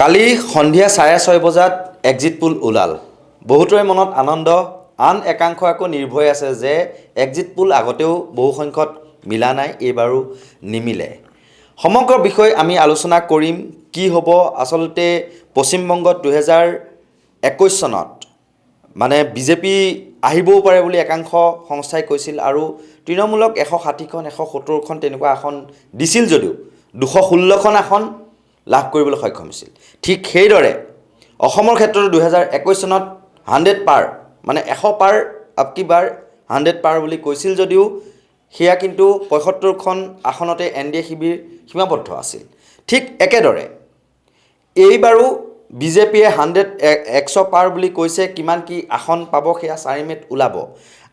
কালি সন্ধিয়া 6:30 বজাত exit pole ওলাল। বহুতৰে মনত আনন্দ, আন একাংশ আকৌ নিৰ্ভয় আছে যে এক্সিট পোল আগতেও বহু সংখ্যক মিলা নাই, এইবাৰো নিমিলে। সমগ্ৰ বিষয় আমি আলোচনা কৰিম। কি হ'ব আচলতে পশ্চিমবংগত 2021 চনত মানে বিজেপি আহিবও পাৰে বুলি একাংশ সংস্থাই কৈছিল আৰু তৃণমূলক 160খন 170খন তেনেকুৱা আসন দিছিল যদিও 216খন আসন লাভ কৰিবলৈ সক্ষম হৈছিল। ঠিক সেইদৰে অসমৰ ক্ষেত্ৰতো 2021 চনত 100 পাৰ মানে 100 পাৰ আপকি বাৰ 100 পাৰ বুলি কৈছিল যদিও সেয়া কিন্তু 75খন আসনতে NDA শিবিৰ সীমাবদ্ধ আছিল। ঠিক একেদৰে এইবাৰো বিজেপিয়ে 100 পাৰ বুলি কৈছে। কিমান কি আসন পাব সেয়া 4 মে'ত ওলাব।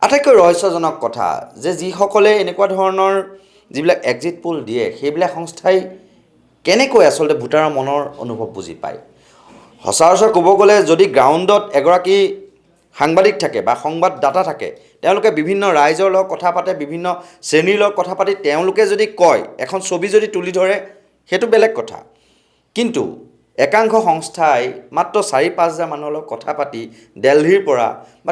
আটাইতকৈ ৰহস্যজনক কথা যে যিসকলে এনেকুৱা ধৰণৰ যিবিলাক এক্সিট পোল দিয়ে সেইবিলাক সংস্থাই কেনেকৈ আচলতে ভোটাৰৰ মনৰ অনুভৱ বুজি পায়। সচৰাচৰ ক'ব গ'লে যদি গ্ৰাউণ্ডত এগৰাকী সাংবাদিক থাকে বা সংবাদদাতা থাকে, তেওঁলোকে বিভিন্ন ৰাইজৰ লগত কথা পাতে, বিভিন্ন শ্ৰেণীৰ লগত কথা পাতি তেওঁলোকে যদি কয়, এখন ছবি যদি তুলি ধৰে সেইটো বেলেগ কথা। কিন্তু একাংশ সংস্থাই মাত্ৰ 4-5 মানুহৰ লগত কথা পাতি দিল্লীৰ পৰা বা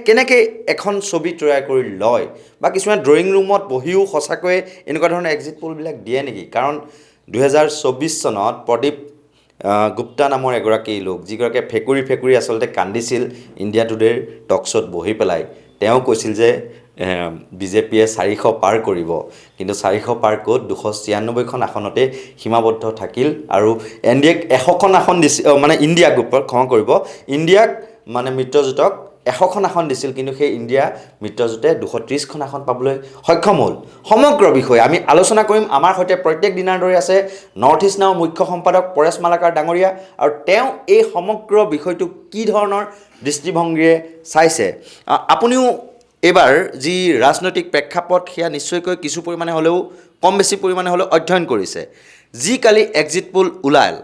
কেনেকৈ এখন ছবি তৈয়াৰ কৰি লয় বা কিছুমান ড্ৰয়িং ৰুমত বহিও সঁচাকৈয়ে এনেকুৱা ধৰণৰ এক্সিট পোলবিলাক দিয়ে নেকি? কাৰণ 2024 চনত প্ৰদীপ গুপ্তা নামৰ এগৰাকী লোক, যিগৰাকীয়ে ফেকুৰি আচলতে কান্দিছিল ইণ্ডিয়া টুডেৰ টক শ্ব'ত বহি পেলাই। তেওঁ কৈছিল যে বিজেপিয়ে 400 পাৰ কৰিব, কিন্তু 400 পাৰ ক'ত, 296খন আসনতে সীমাবদ্ধ থাকিল আৰু NDAক 100খন আসন দিছিল, মানে ইণ্ডিয়া গ্ৰুপক ক্ষমা কৰিব, ইণ্ডিয়াক মানে মিত্ৰজোঁটক 100খন আসন দিছিল, কিন্তু সেই ইণ্ডিয়া মিত্ৰজোঁটে 230খন আসন পাবলৈ সক্ষম হ'ল। সমগ্ৰ বিষয়ে আমি আলোচনা কৰিম। আমাৰ সৈতে প্ৰত্যেক দিনাৰ দৰে আছে নৰ্থ ইষ্ট নাওৰ মুখ্য সম্পাদক পৰেশ মালাকাৰ ডাঙৰীয়া, আৰু তেওঁ এই সমগ্ৰ বিষয়টো কি ধৰণৰ দৃষ্টিভংগীৰে চাইছে। আপুনিও এইবাৰ যি ৰাজনৈতিক প্ৰেক্ষাপট সেয়া নিশ্চয়কৈ কিছু পৰিমাণে হ'লেও কম বেছি পৰিমাণে হ'লেও অধ্যয়ন কৰিছে। যি কালি এক্সিট পোল ওলাল,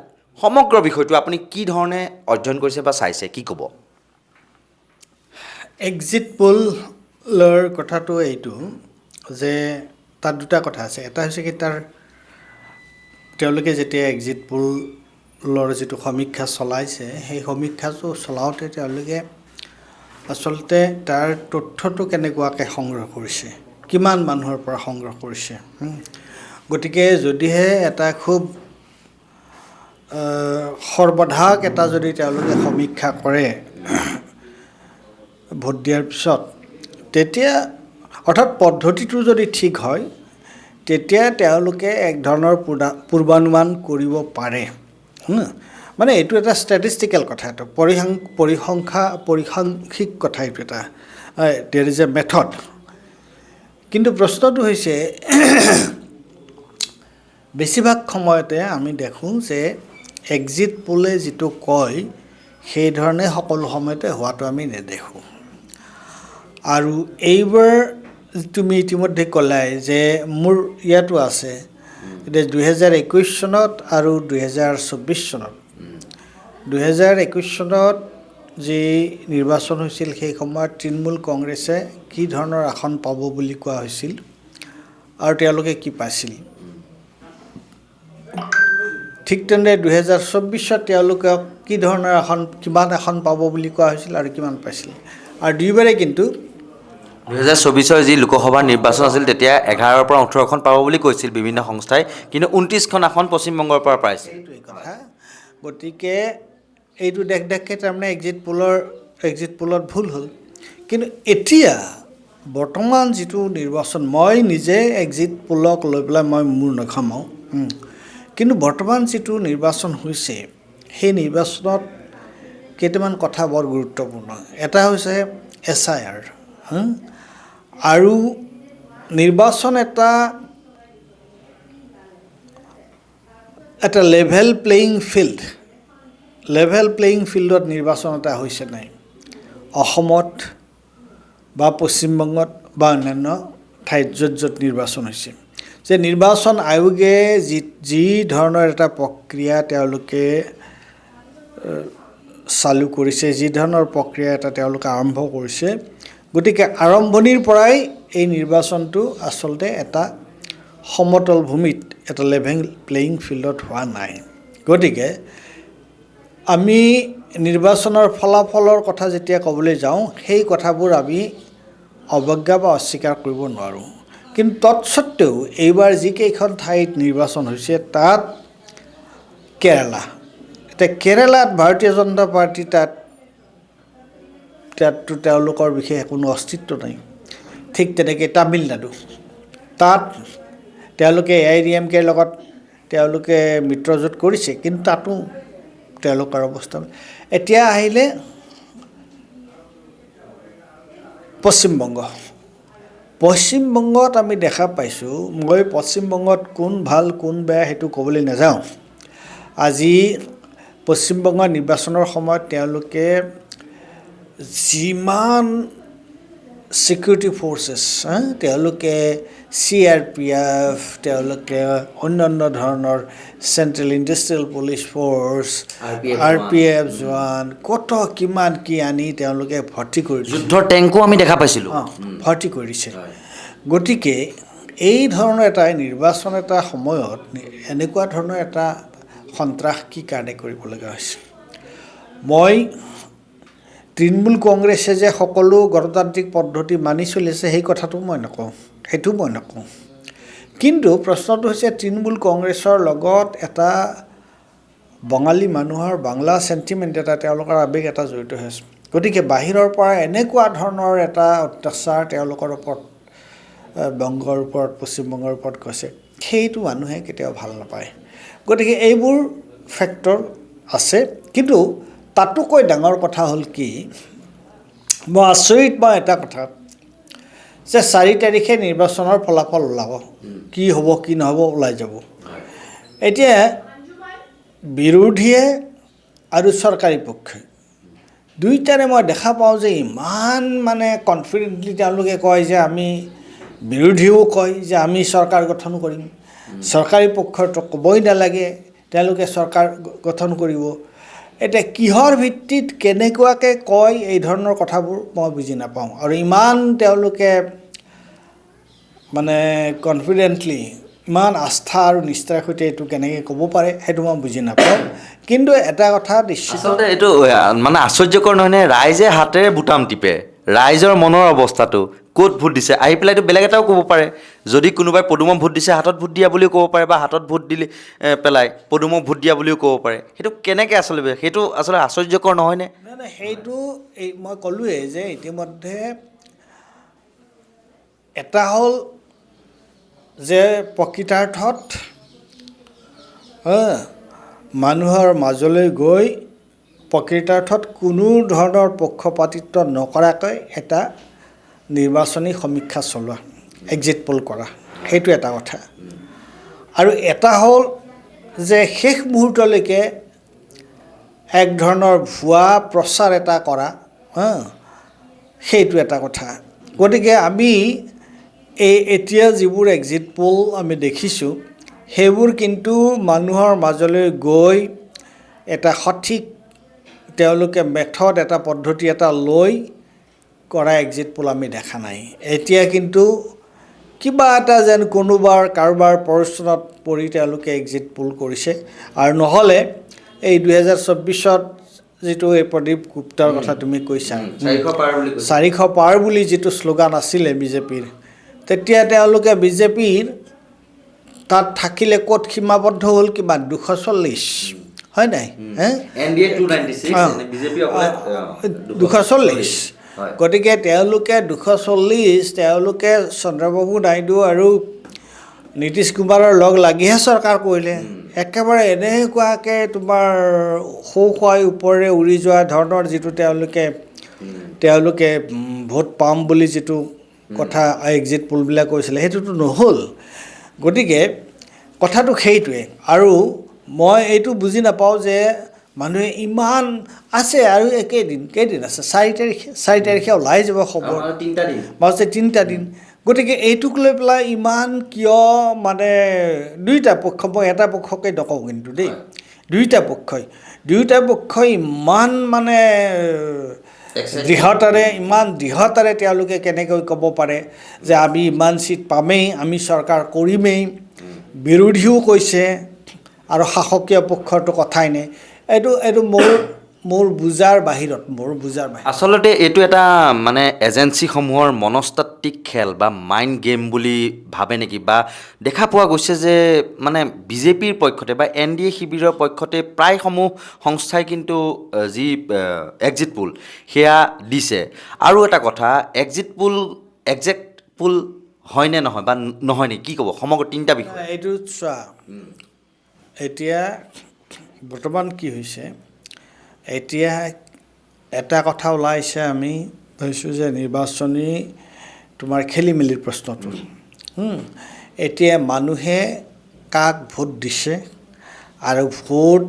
সমগ্ৰ বিষয়টো আপুনি কি ধৰণে অধ্যয়ন কৰিছে বা চাইছে, কি ক'ব? এক্সিট পোলৰ কথাটো এইটো যে তাত দুটা কথা আছে। এটা হৈছে কি তেওঁলোকে যেতিয়া এক্সিট পোলৰ যিটো সমীক্ষা চলাইছে, সেই সমীক্ষাটো চলাওঁতে তেওঁলোকে আচলতে তাৰ তথ্যটো কেনেকুৱাকৈ সংগ্ৰহ কৰিছে, কিমান মানুহৰ পৰা সংগ্ৰহ কৰিছে। গতিকে যদিহে এটা খুব সৰ্বধাক এটা যদি তেওঁলোকে সমীক্ষা কৰে ভোট দিয়াৰ পিছত, তেতিয়া অৰ্থাৎ পদ্ধতিটো যদি ঠিক হয়, তেতিয়া তেওঁলোকে এক ধৰণৰ পূৰ্বানুমান কৰিব পাৰে। মানে এইটো এটা ষ্টেটিষ্টিকেল কথা, এইটো পৰিসাংখ্যিক কথা, এইটো এটা দেৰ ইজ এ মেথড। কিন্তু প্ৰশ্নটো হৈছে বেছিভাগ সময়তে আমি দেখোঁ যে এক্সিট পোলে যিটো কয় সেইধৰণে সকলো সময়তে হোৱাটো আমি নেদেখোঁ। আৰু এইবাৰ তুমি ইতিমধ্যে ক'লাই যে মোৰ ইয়াতো আছে এতিয়া 2021 চনত আৰু 2024 চনত। 2021 চনত যি নিৰ্বাচন হৈছিল সেই সময়ত তৃণমূল কংগ্ৰেছে কি ধৰণৰ আসন পাব বুলি কোৱা হৈছিল আৰু তেওঁলোকে কি পাইছিল। ঠিক তেনেদৰে 2024 তেওঁলোকক কি ধৰণৰ কিমান আসন পাব বুলি কোৱা হৈছিল আৰু কিমান পাইছিল। আৰু দুয়োবাৰে কিন্তু 2024 যি লোকসভা নিৰ্বাচন আছিল তেতিয়া 11ৰ পৰা 18খন পাব বুলি কৈছিল বিভিন্ন সংস্থাই, কিন্তু 29খন আসন পশ্চিমবংগৰ পৰা পাইছিল। সেইটোৱে কথা। গতিকে এইটো দেখকে তাৰমানে এক্সিট পোলত ভুল হ'ল। কিন্তু এতিয়া বৰ্তমান যিটো নিৰ্বাচন, মই নিজে এক্সিট পোলক লৈ পেলাই মই মূৰ নঘামাওঁ, কিন্তু বৰ্তমান যিটো নিৰ্বাচন হৈছে সেই নিৰ্বাচনত কেইটামান কথা বৰ গুৰুত্বপূৰ্ণ। এটা হৈছে SIR, আৰু নিৰ্বাচন এটা লেভেল প্লেয়িং ফিল্ডত নিৰ্বাচন এটা হৈছে নাই অসমত বা পশ্চিমবংগত বা অন্যান্য ঠাইত য'ত নিৰ্বাচন হৈছে। যে নিৰ্বাচন আয়োগে যি ধৰণৰ এটা প্ৰক্ৰিয়া তেওঁলোকে চালু কৰিছে, যি ধৰণৰ প্ৰক্ৰিয়া এটা তেওঁলোকে আৰম্ভ কৰিছে, গতিকে আৰম্ভণিৰ পৰাই এই নিৰ্বাচনটো আচলতে এটা সমতল ভূমিত, এটা লেভেল প্লেয়িং ফিল্ডত হোৱা নাই। গতিকে আমি নিৰ্বাচনৰ ফলাফলৰ কথা যেতিয়া ক'বলৈ যাওঁ সেই কথাবোৰ আমি অৱজ্ঞা বা অস্বীকাৰ কৰিব নোৱাৰোঁ। কিন্তু তৎসত্ত্বেও এইবাৰ যিকেইখন ঠাইত নিৰ্বাচন হৈছে তাত কেৰালা, এতিয়া কেৰালাত ভাৰতীয় জনতা পাৰ্টি তাততো তেওঁলোকৰ বিশেষ কোনো অস্তিত্ব নাই। ঠিক তেনেকৈ তামিলনাডু, তাত তেওঁলোকে AIADMKৰ লগত তেওঁলোকে মিত্ৰজোঁট কৰিছে, কিন্তু তাতো তেওঁলোকৰ অৱস্থা। এতিয়া আহিলে পশ্চিমবংগত আমি দেখা পাইছোঁ, মই পশ্চিমবংগত কোন ভাল কোন বেয়া সেইটো ক'বলৈ নাযাওঁ। আজি পশ্চিমবংগৰ নিৰ্বাচনৰ সময়ত তেওঁলোকে যিমান ছিকিউৰিটি ফ'ৰ্চেছ, তেওঁলোকে CRPF, তেওঁলোকে অন্যান্য ধৰণৰ central industrial police force, RPF জোৱান, কত কিমান কি আনি তেওঁলোকে ভৰ্তি কৰি যুদ্ধৰ টেংকো আমি দেখা পাইছিলোঁ, ভৰ্তি কৰিছে। গতিকে এই ধৰণৰ এটা নিৰ্বাচন এটা সময়ত এনেকুৱা ধৰণৰ এটা সন্ত্ৰাস কি কাৰণে কৰিব লগা হৈছে? মই তৃণমূল কংগ্ৰেছে যে সকলো গণতান্ত্ৰিক পদ্ধতি মানি চলিছে সেই কথাটো মই নকওঁ, সেইটো মই নকওঁ। কিন্তু প্ৰশ্নটো হৈছে তৃণমূল কংগ্ৰেছৰ লগত এটা বঙালী মানুহৰ বাংলা চেণ্টিমেণ্ট এটা, তেওঁলোকৰ আৱেগ এটা জড়িত হৈ আছে। গতিকে বাহিৰৰ পৰা এনেকুৱা ধৰণৰ এটা অত্যাচাৰ তেওঁলোকৰ ওপৰত, বংগৰ ওপৰত, পশ্চিমবংগৰ ওপৰত কৈছে, সেইটো মানুহে কেতিয়াও ভাল নাপায়। গতিকে এইবোৰ ফেক্টৰ আছে। কিন্তু তাতোকৈ ডাঙৰ কথা হ'ল কি, মই আচৰিত পাওঁ এটা কথা যে 4 তাৰিখে নিৰ্বাচনৰ ফলাফল ওলাব, কি হ'ব কি নহ'ব ওলাই যাব। এতিয়া বিৰোধীয়ে আৰু চৰকাৰী পক্ষই দুয়োটাৰে মই দেখা পাওঁ যে ইমান মানে কনফিডেণ্টলি তেওঁলোকে কয় যে আমি, বিৰোধীও কয় যে আমি চৰকাৰ গঠন কৰিম, চৰকাৰী পক্ষৰতো ক'বই নালাগে তেওঁলোকে চৰকাৰ গঠন কৰিব। এতিয়া কিহৰ ভিত্তিত কেনেকুৱাকৈ কয় এই ধৰণৰ কথাবোৰ মই বুজি নাপাওঁ। আৰু ইমান তেওঁলোকে মানে কনফিডেণ্টলি, ইমান আস্থা আৰু নিষ্ঠাৰ সৈতে এইটো কেনেকৈ ক'ব পাৰে সেইটো মই বুজি নাপাওঁ। কিন্তু এটা কথা নিশ্চিত, আচলতে এইটো মানে আশ্চৰ্যকৰ নহয়নে? ৰাইজে হাতেৰে বুটাম টিপে, ৰাইজৰ মনৰ অৱস্থাটো ক'ত ভোট দিছে আহি পেলাইতো বেলেগ এটাও ক'ব পাৰে। যদি কোনোবাই পদুমক ভোট দিছে হাতত ভোট দিয়া বুলিও ক'ব পাৰে, বা হাতত ভোট দিলে পেলাই পদুমক ভোট দিয়া বুলিও ক'ব পাৰে। সেইটো কেনেকৈ আচলতে, সেইটো আচলতে আশ্চৰ্যকৰ নহয়নে? নাই, সেইটো এই মই ক'লোৱেই যে ইতিমধ্যে এটা হ'ল যে প্ৰকৃতাৰ্থত মানুহৰ মাজলৈ গৈ প্ৰকৃতাৰ্থত কোনো ধৰণৰ পক্ষপাতিত্ব নকৰাকৈ এটা নিৰ্বাচনী সমীক্ষা চলোৱা, এক্সিট পোল কৰা, সেইটো এটা কথা। আৰু এটা হ'ল যে শেষ মুহূৰ্তলৈকে এক ধৰণৰ ভুৱা প্ৰচাৰ এটা কৰা, সেইটো এটা কথা। গতিকে আমি এতিয়া যিবোৰ এক্সিট পোল আমি দেখিছোঁ সেইবোৰ কিন্তু মানুহৰ মাজলৈ গৈ এটা সঠিক তেওঁলোকে মেথড, এটা পদ্ধতি এটা লৈ কৰা এক্সিট পোল আমি দেখা নাই। এতিয়া কিন্তু কিবা এটা যেন কোনোবাৰ কাৰোবাৰ প্ৰৰোচনাত পৰি তেওঁলোকে এক্সিট পোল কৰিছে। আৰু নহ'লে এই 2024ত যিটো এই প্ৰদীপ গুপ্তাৰ কথা তুমি কৈছা, 400 পাৰ বুলি যিটো শ্লোগান আছিলে বিজেপিৰ, তেতিয়া তেওঁলোকে বিজেপিৰ তাত থাকিলে ক'ত সীমাবদ্ধ হ'ল কিমান 240, হয় নাই? 240। গতিকে তেওঁলোকে 240, তেওঁলোকে চন্দ্ৰবাবু নাইডু আৰু নীতিশ কুমাৰৰ লগ লাগিহে চৰকাৰ কৰিলে। একেবাৰে এনেকুৱাকৈ তোমাৰ সৌ ওপৰেৰে উৰি যোৱা ধৰণৰ যিটো তেওঁলোকে ভোট পাম বুলি যিটো কথা এক্সিট পোলবিলাক কৈছিলে সেইটোতো নহ'ল। গতিকে কথাটো সেইটোৱে। আৰু মই এইটো বুজি নাপাওঁ যে মানুহে ইমান আছে আৰু কেইদিন আছে, 4 তাৰিখে ওলাই যাব খবৰ, মাজতে 3টা দিন। গতিকে এইটোক লৈ পেলাই ইমান কিয় মানে দুয়োটা পক্ষ, মই এটা পক্ষকে নকওঁ কিন্তু দেই, দুয়োটা পক্ষই ইমান মানে দৃঢ়তাৰে তেওঁলোকে কেনেকৈ ক'ব পাৰে যে আমি ইমান চিট পামেই, আমি চৰকাৰ কৰিমেই। বিৰোধীও কৈছে আৰু শাসকীয় পক্ষৰটো কথাই নাই। এইটো এইটো মোৰ বুজাৰ বাহিৰত আচলতে এইটো এটা মানে এজেঞ্চিসমূহৰ মনস্তাত্ত্বিক খেল বা মাইণ্ড গেম বুলি ভাবে নেকি, বা দেখা পোৱা গৈছে যে মানে বিজেপিৰ পক্ষতে বা NDA শিবিৰৰ পক্ষতে প্ৰায়সমূহ সংস্থাই কিন্তু যি এক্সিট পোল সেয়া দিছে। আৰু এটা কথা, একজেক্ট পোল হয়নে নহয় বা নহয় নে কি ক'ব সমগ্ৰ তিনিটা বিষয়? এইটো চোৱা, এতিয়া বৰ্তমান কি হৈছে, এতিয়া এটা কথা ওলাইছে, আমি ভাবিছোঁ যে নিৰ্বাচনী তোমাৰ খেলি মেলিৰ প্ৰশ্নটো। এতিয়া মানুহে কাক ভোট দিছে আৰু ভোট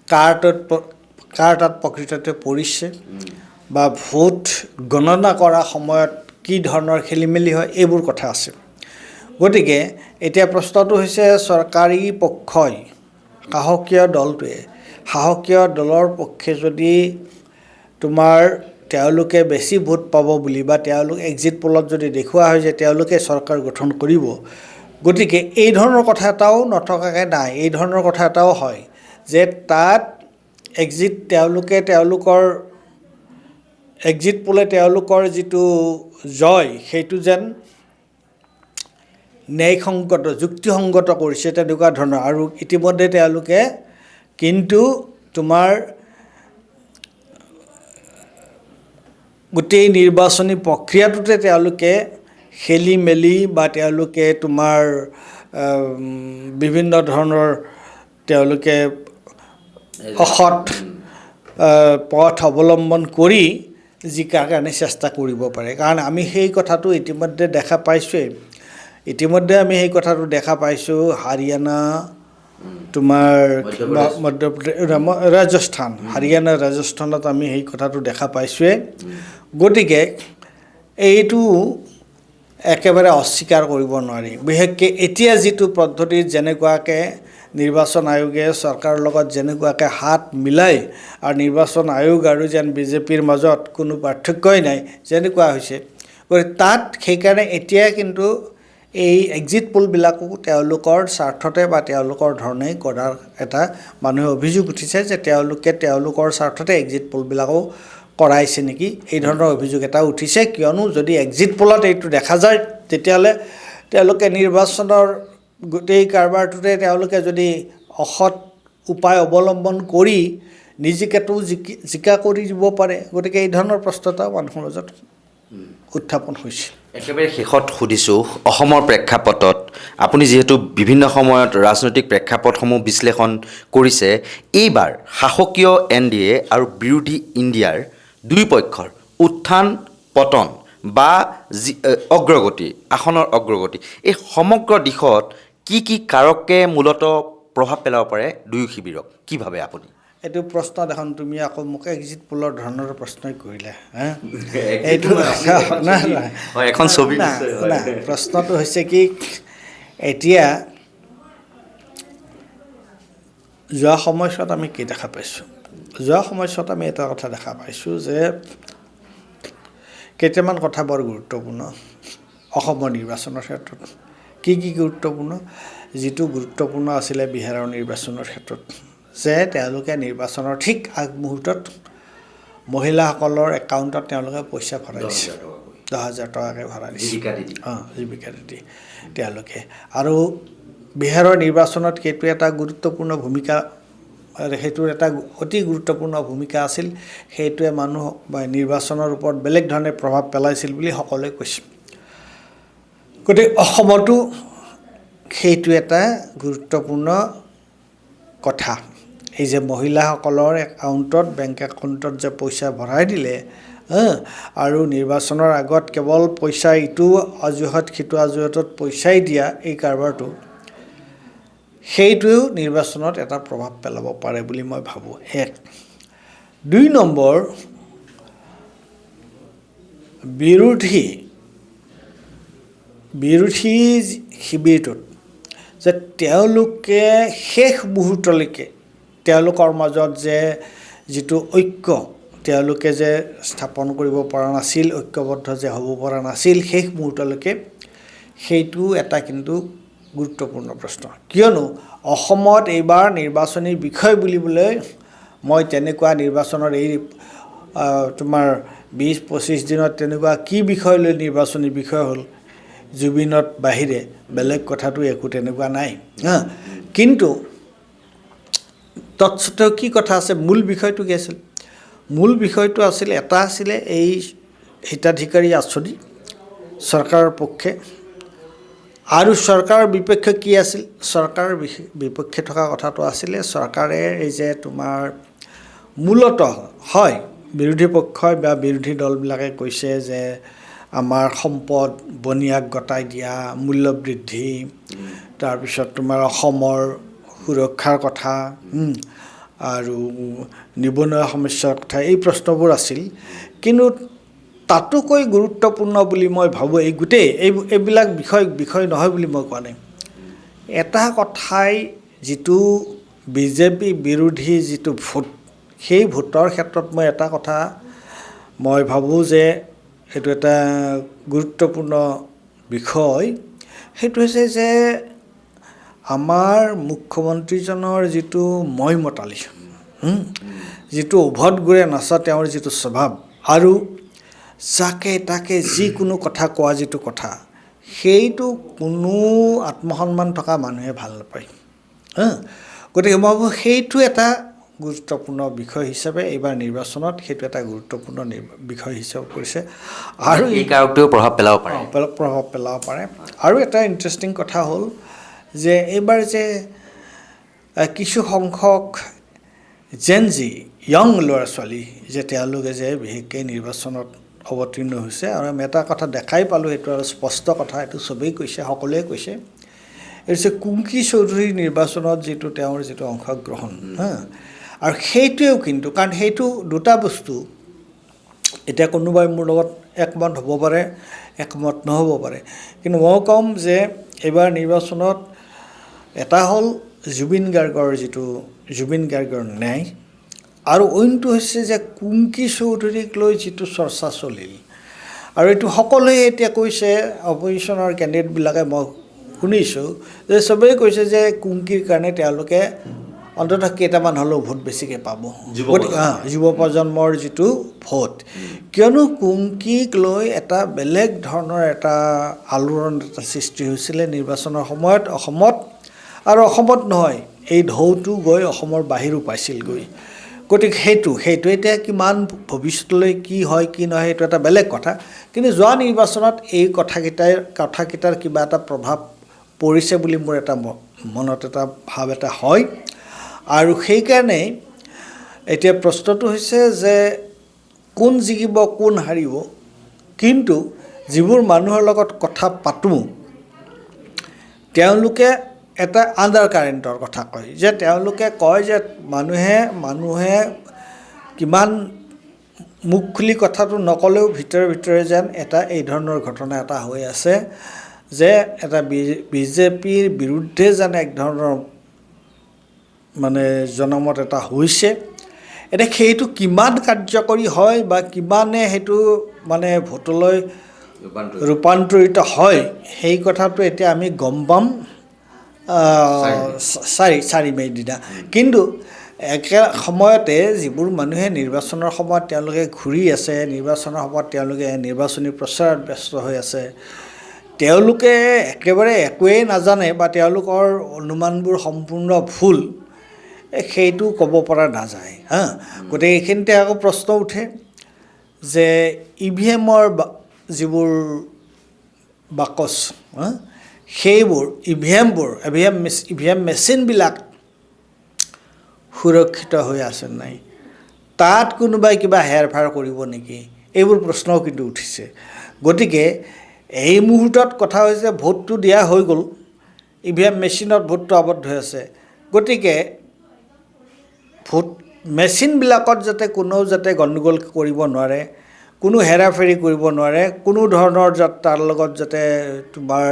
কাৰ তাত প্ৰকৃততে পৰিছে, বা ভোট গণনা কৰা সময়ত কি ধৰণৰ খেলি মেলি হয়, এইবোৰ কথা আছে। গতিকে এতিয়া প্ৰশ্নটো হৈছে, চৰকাৰী পক্ষই সাহসীয় দলৰ পক্ষে যদি তোমাৰ তেওঁলোকে বেছি ভোট পাব বুলি, বা তেওঁলোক এক্সিট পোলত যদি দেখুওৱা হয় যে তেওঁলোকে চৰকাৰ গঠন কৰিব, গতিকে এই ধৰণৰ কথা এটাও নথকাকৈ নাই। এই ধৰণৰ কথা এটাও হয় যে তাত এক্সিট পোলে তেওঁলোকৰ যিটো জয়, সেইটো যেন ন্যায়সংগত যুক্তিসংগত কৰিছে, তেনেকুৱা ধৰণৰ। আৰু ইতিমধ্যে তেওঁলোকে কিন্তু তোমাৰ গোটেই নিৰ্বাচনী প্ৰক্ৰিয়াটোতে তেওঁলোকে খেলি মেলি, বা তেওঁলোকে তোমাৰ বিভিন্ন ধৰণৰ তেওঁলোকে অসৎ পথ অৱলম্বন কৰি জিকাৰ কাৰণে চেষ্টা কৰিব পাৰে। কাৰণ আমি সেই কথাটো ইতিমধ্যে দেখা পাইছোঁৱেই। আমি সেই কথাটো দেখা পাইছোঁ হাৰিয়ানা, তোমাৰ মধ্যপ্ৰদেশ, ৰাজস্থানত আমি সেই কথাটো দেখা পাইছোঁৱেই। গতিকে এইটো একেবাৰে অস্বীকাৰ কৰিব নোৱাৰি। বিশেষকৈ এতিয়া যিটো পদ্ধতিত যেনেকুৱাকৈ নিৰ্বাচন আয়োগে চৰকাৰৰ লগত যেনেকুৱাকৈ হাত মিলাই, আৰু নিৰ্বাচন আয়োগ আৰু যেন বিজেপিৰ মাজত কোনো পাৰ্থক্যই নাই যেনেকুৱা হৈছে, গতিকে তাত সেইকাৰণে এতিয়া কিন্তু এই এক্সিট পোলবিলাকো তেওঁলোকৰ স্বাৰ্থতে বা তেওঁলোকৰ ধৰণেই কৰাৰ এটা মানুহে অভিযোগ উঠিছে যে তেওঁলোকৰ স্বাৰ্থতে এক্সিট পোলবিলাকো কৰাইছে নেকি, এই ধৰণৰ অভিযোগ এটা উঠিছে। কিয়নো যদি এক্সিট পোলত এইটো দেখা যায়, তেতিয়াহ'লে তেওঁলোকে নিৰ্বাচনৰ গোটেই কাৰবাৰটোতে তেওঁলোকে যদি অসৎ উপায় অৱলম্বন কৰি নিজিকাটো জিকা কৰি দিব পাৰে। গতিকে এই ধৰণৰ প্ৰশ্ন এটা মানুহৰ মাজত উত্থাপন হৈছে। একেবাৰে শেষত সুধিছোঁ, অসমৰ প্ৰেক্ষাপটত আপুনি যিহেতু বিভিন্ন সময়ত ৰাজনৈতিক প্ৰেক্ষাপটসমূহ বিশ্লেষণ কৰিছে, এইবাৰ শাসকীয় NDA আৰু বিৰোধী ইণ্ডিয়াৰ দুই পক্ষৰ উত্থান পতন বা আসনৰ অগ্ৰগতি, এই সমগ্ৰ দিশত কি কাৰকে মূলতঃ প্ৰভাৱ পেলাব পাৰে দুয়ো শিবিৰক, কি ভাবে আপুনি? এইটো প্ৰশ্ন দেখোন তুমি আকৌ মোক এক্সিট পোলৰ ধৰণৰ প্ৰশ্নই কৰিলে। এইটো এখন ছবি প্ৰশ্নটো হৈছে কি, এতিয়া যোৱা সময়ছোৱাত আমি কি দেখা পাইছোঁ? যোৱা সময়ছোৱাত আমি এটা কথা দেখা পাইছোঁ যে কেইটামান কথা বৰ গুৰুত্বপূৰ্ণ অসমৰ নিৰ্বাচনৰ ক্ষেত্ৰত। কি গুৰুত্বপূৰ্ণ? যিটো গুৰুত্বপূৰ্ণ আছিলে বিহাৰৰ নিৰ্বাচনৰ ক্ষেত্ৰত, যে তেওঁলোকে নিৰ্বাচনৰ ঠিক আগমুহূৰ্তত মহিলাসকলৰ একাউণ্টত তেওঁলোকে পইচা ভৰাই দিছে, 10,000 টকাকৈ ভৰাই দিছে, জীৱিকা নিধি তেওঁলোকে। আৰু বিহাৰৰ নিৰ্বাচনত সেইটো এটা গুৰুত্বপূৰ্ণ ভূমিকা, সেইটোৰ এটা অতি গুৰুত্বপূৰ্ণ ভূমিকা আছিল। সেইটোৱে মানুহক নিৰ্বাচনৰ ওপৰত বেলেগ ধৰণে প্ৰভাৱ পেলাইছিল বুলি সকলোৱে কৈছে। গতিকে অসমতো সেইটো এটা গুৰুত্বপূৰ্ণ কথা। এই যে মহিলাসকলৰ বেংক একাউণ্টত যে পইচা ভৰাই দিলে, আৰু নিৰ্বাচনৰ আগত কেৱল পইচা ইটো অজুহাত সিটো অজুহাতত পইচাই দিয়া, এই কাৰবাৰটো সেইটোৱেও নিৰ্বাচনত এটা প্ৰভাৱ পেলাব পাৰে বুলি মই ভাবোঁ। 1 2 নম্বৰ, বিৰোধী শিবিৰটোত যে তেওঁলোকে শেষ মুহূৰ্তলৈকে তেওঁলোকৰ মাজত যে যিটো ঐক্য তেওঁলোকে যে স্থাপন কৰিব পৰা নাছিল, ঐক্যবদ্ধ যে হ'ব পৰা নাছিল শেষ মুহূৰ্তলৈকে, সেইটো এটা কিন্তু গুৰুত্বপূৰ্ণ প্ৰশ্ন। কিয়নো অসমত এইবাৰ নিৰ্বাচনী বিষয় বুলিবলৈ মই তেনেকুৱা নিৰ্বাচনৰ এই তোমাৰ 20-25 দিনত তেনেকুৱা কি বিষয় লৈ নিৰ্বাচনী বিষয় হ'ল জুবিনত বাহিৰে বেলেগ কথাটো একো তেনেকুৱা নাই কিন্তু তৎসত্ত্বেও কি কথা আছে মূল বিষয়টো কি আছিল মূল বিষয়টো আছিল এটা আছিলে এই হিতাধিকাৰী আঁচনি চৰকাৰৰ পক্ষে আৰু চৰকাৰৰ বিপক্ষে কি আছিল চৰকাৰৰ বিপক্ষে থকা কথাটো আছিলে চৰকাৰে এই যে তোমাৰ মূলতঃ হয় বিৰোধী পক্ষই বা বিৰোধী দলবিলাকে কৈছে যে আমাৰ সম্পদ বনিয়াক গতাই দিয়া মূল্য বৃদ্ধি তাৰপিছত তোমাৰ অসমৰ সুৰক্ষাৰ কথা আৰু নিবনুৱা সমস্যাৰ কথা এই প্ৰশ্নবোৰ আছিল কিন্তু তাতোকৈ গুৰুত্বপূৰ্ণ বুলি মই ভাবোঁ এই গোটেই এইবিলাক বিষয় নহয় বুলি মই কোৱা নাই এটা কথাই যিটো বিজেপি বিৰোধী যিটো ভোট সেই ভোটৰ ক্ষেত্ৰত মই এটা কথা মই ভাবোঁ যে এইটো এটা গুৰুত্বপূৰ্ণ বিষয় সেইটো হৈছে যে আমাৰ মুখ্যমন্ত্ৰীজনৰ যিটো মই মতালি যিটো উভত গুৰে নাচা তেওঁৰ যিটো স্বভাৱ আৰু যাকে তাকে যিকোনো কথা কোৱা যিটো কথা সেইটো কোনো আত্মসন্মান থকা মানুহে ভাল নাপায় গতিকে মই ভাবোঁ সেইটো এটা গুৰুত্বপূৰ্ণ বিষয় হিচাপে এইবাৰ নিৰ্বাচনত সেইটো এটা গুৰুত্বপূৰ্ণ বিষয় হিচাপে কৰিছে আৰু এই কাৰকটোও প্ৰভাৱ পেলাব পাৰে আৰু এটা ইণ্টাৰেষ্টিং কথা হ'ল যে এইবাৰ যে কিছু সংখ্যক জেনজি য়ং ল'ৰা ছোৱালী যে তেওঁলোকে যে বিশেষকৈ নিৰ্বাচনত অৱতীৰ্ণ হৈছে আৰু আমি এটা কথা দেখাই পালোঁ সেইটো আৰু স্পষ্ট কথা এইটো চবেই কৈছে সকলোৱে কৈছে এইটো হৈছে কুংকি চৌধুৰীৰ নিৰ্বাচনত যিটো তেওঁৰ যিটো অংশগ্ৰহণ আৰু সেইটোৱেও কিন্তু কাৰণ সেইটো দুটা বস্তু এতিয়া কোনোবাই মোৰ লগত একমত হ'ব পাৰে একমত নহ'ব পাৰে কিন্তু মই ক'ম যে এইবাৰ নিৰ্বাচনত এটা হ'ল জুবিন গাৰ্গৰ ন্যায় আৰু অইনটো হৈছে যে কুংকি চৌধুৰীক লৈ যিটো চৰ্চা চলিল আৰু এইটো সকলোৱে এতিয়া কৈছে অপজিশ্যনৰ কেণ্ডিডেটবিলাকে মই শুনিছোঁ যে চবেই কৈছে যে কুংকিৰ কাৰণে তেওঁলোকে অন্ততঃ কেইটামান হ'লেও ভোট বেছিকৈ পাব যুৱ প্ৰজন্মৰ যিটো ভোট কিয়নো কুংকিক লৈ এটা বেলেগ ধৰণৰ এটা আলোড়ন এটা সৃষ্টি হৈছিলে নিৰ্বাচনৰ সময়ত অসমত আৰু অসমত নহয় এই ঢৌটো গৈ অসমৰ বাহিৰো পাইছিলগৈ গতিকে সেইটো এতিয়া কিমান ভৱিষ্যতলৈ কি হয় কি নহয় সেইটো এটা বেলেগ কথা কিন্তু যোৱা নিৰ্বাচনত এই কথাকেইটাৰ কিবা এটা প্ৰভাৱ পৰিছে বুলি মোৰ এটা মনত এটা ভাৱ এটা হয় আৰু সেইকাৰণে এতিয়া প্ৰশ্নটো হৈছে যে কোন জিকিব কোন হাৰিব কিন্তু যিবোৰ মানুহৰ লগত কথা পাতোঁ তেওঁলোকে এটা আণ্ডাৰ কাৰেণ্টৰ কথা কয় যে তেওঁলোকে কয় যে মানুহে কিমান মুখ খুলি কথাটো নক'লেও ভিতৰে যেন এটা এই ধৰণৰ ঘটনা এটা হৈ আছে যে এটা বিজেপিৰ বিৰুদ্ধে যেন এক ধৰণৰ মানে জনমত এটা হৈছে এতিয়া সেইটো কিমান কাৰ্যকৰী হয় বা কিমানে সেইটো মানে ভোটলৈ ৰূপান্তৰিত হয় সেই কথাটো এতিয়া আমি গম পাম 4 মে'ৰ দিনা কিন্তু একে সময়তে যিবোৰ মানুহে নিৰ্বাচনৰ সময়ত তেওঁলোকে ঘূৰি আছে নিৰ্বাচনৰ সময়ত তেওঁলোকে নিৰ্বাচনী প্ৰচাৰত ব্যস্ত হৈ আছে তেওঁলোকে একেবাৰে একোৱেই নাজানে বা তেওঁলোকৰ অনুমানবোৰ সম্পূৰ্ণ ভুল সেইটো ক'ব পৰা নাযায় গতিকে এইখিনিতে আকৌ প্ৰশ্ন উঠে যে EVMৰ যিবোৰ বাকচ সেইবোৰ EVM মেচিনবিলাক সুৰক্ষিত হৈ আছে নাই তাত কোনোবাই কিবা হেৰফেৰ কৰিব নেকি এইবোৰ প্ৰশ্নও কিন্তু উঠিছে গতিকে এই মুহূৰ্তত কথা হৈছে ভোটটো দিয়া হৈ গ'ল EVM মেচিনত ভোটটো আবদ্ধ হৈ আছে গতিকে ভোট মেচিনবিলাকত যাতে কোনেও যাতে গণ্ডগোল কৰিব নোৱাৰে কোনো হেৰাফেৰি কৰিব নোৱাৰে কোনো ধৰণৰ তাৰ লগত যাতে তোমাৰ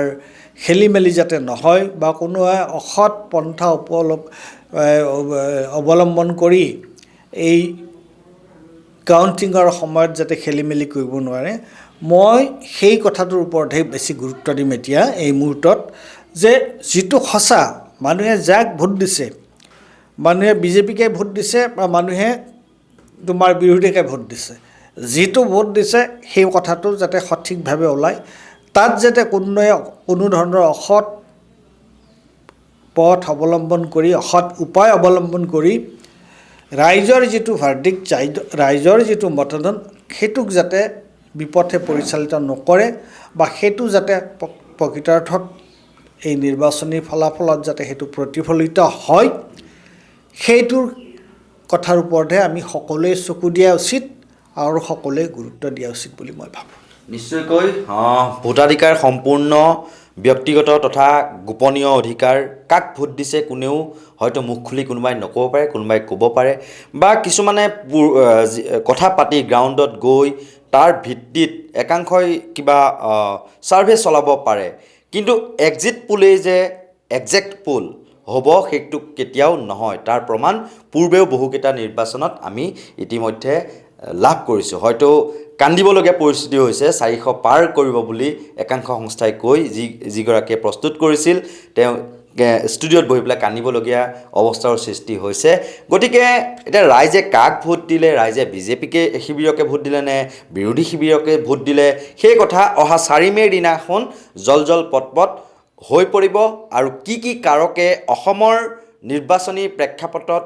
খেলি মেলি যাতে নহয় বা কোনোৱে অসৎ পন্থা অৱলম্বন কৰি এই কাউণ্টিঙৰ সময়ত যাতে খেলি মেলি কৰিব নোৱাৰে মই সেই কথাটোৰ ওপৰতহে বেছি গুৰুত্ব দিম এতিয়া এই মুহূৰ্তত যে যিটো সঁচা মানুহে যাক ভোট দিছে, মানুহে বিজেপিকে ভোট দিছে বা মানুহে তোমাৰ বিৰোধীকে ভোট দিছে, যিটো ভোট দিছে সেই কথাটো যাতে সঠিকভাৱে ওলায়, তাত যাতে কোনো ধৰণৰ অসৎ পথ অৱলম্বন কৰি, অসৎ উপায় অৱলম্বন কৰি ৰাইজৰ যিটো ভাৰ্ডিক্ট, ৰাইজৰ যিটো মতদান, সেইটোক যাতে বিপথে পৰিচালিত নকৰে বা সেইটো যাতে প্ৰকৃতাৰ্থত এই নিৰ্বাচনী ফলাফলত যাতে সেইটো প্ৰতিফলিত হয়, সেইটোৰ কথাৰ ওপৰতহে আমি সকলোৱে চকু দিয়া উচিত আৰু সকলোৱে গুৰুত্ব দিয়া উচিত বুলি মই ভাবোঁ। নিশ্চয়কৈ ভোটাধিকাৰ সম্পূৰ্ণ ব্যক্তিগত তথা গোপনীয় অধিকাৰ। কাক ভোট দিছে কোনেও হয়তো মুখ খুলি কোনোবাই নক'ব পাৰে, কোনোবাই ক'ব পাৰে বা কিছুমানে কথা পাতি গ্ৰাউণ্ডত গৈ তাৰ ভিত্তিত একাংশই কিবা ছাৰ্ভে চলাব পাৰে, কিন্তু এক্সিট পোলেই যে একজেক্ট পোল হ'ব সেইটো কেতিয়াও নহয়। তাৰ প্ৰমাণ পূৰ্বেও বহুকেইটা নিৰ্বাচনত আমি ইতিমধ্যে লাভ কৰিছোঁ। হয়তো কান্দিবলগীয়া পৰিস্থিতি হৈছে 400 পাৰ কৰিব বুলি একাংশ সংস্থাই কৈ যিগৰাকীয়ে প্ৰস্তুত কৰিছিল তেওঁ ষ্টুডিঅ'ত বহি পেলাই কান্দিবলগীয়া অৱস্থাৰ সৃষ্টি হৈছে। গতিকে এতিয়া ৰাইজে কাক ভোট দিলে, ৰাইজে বিজেপিকে শিবিৰকে ভোট দিলে নে বিৰোধী শিবিৰকে ভোট দিলে, সেই কথা অহা 4 মে'ৰ দিনাখন জল পটপট হৈ পৰিব। আৰু কি কাৰকে অসমৰ নিৰ্বাচনী প্ৰেক্ষাপটত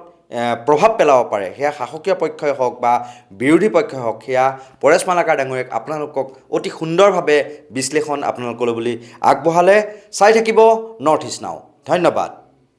প্ৰভাৱ পেলাব পাৰে, সেয়া শাসকীয় পক্ষই হওক বা বিৰোধী পক্ষই হওক, সেয়া পৰেশ মালাকাৰ ডাঙৰীয়াক আপোনালোকক অতি সুন্দৰভাৱে বিশ্লেষণ আপোনালোকলৈ বুলি আগবঢ়ালে। চাই থাকিব নৰ্থ ইষ্ট নাও। ধন্যবাদ।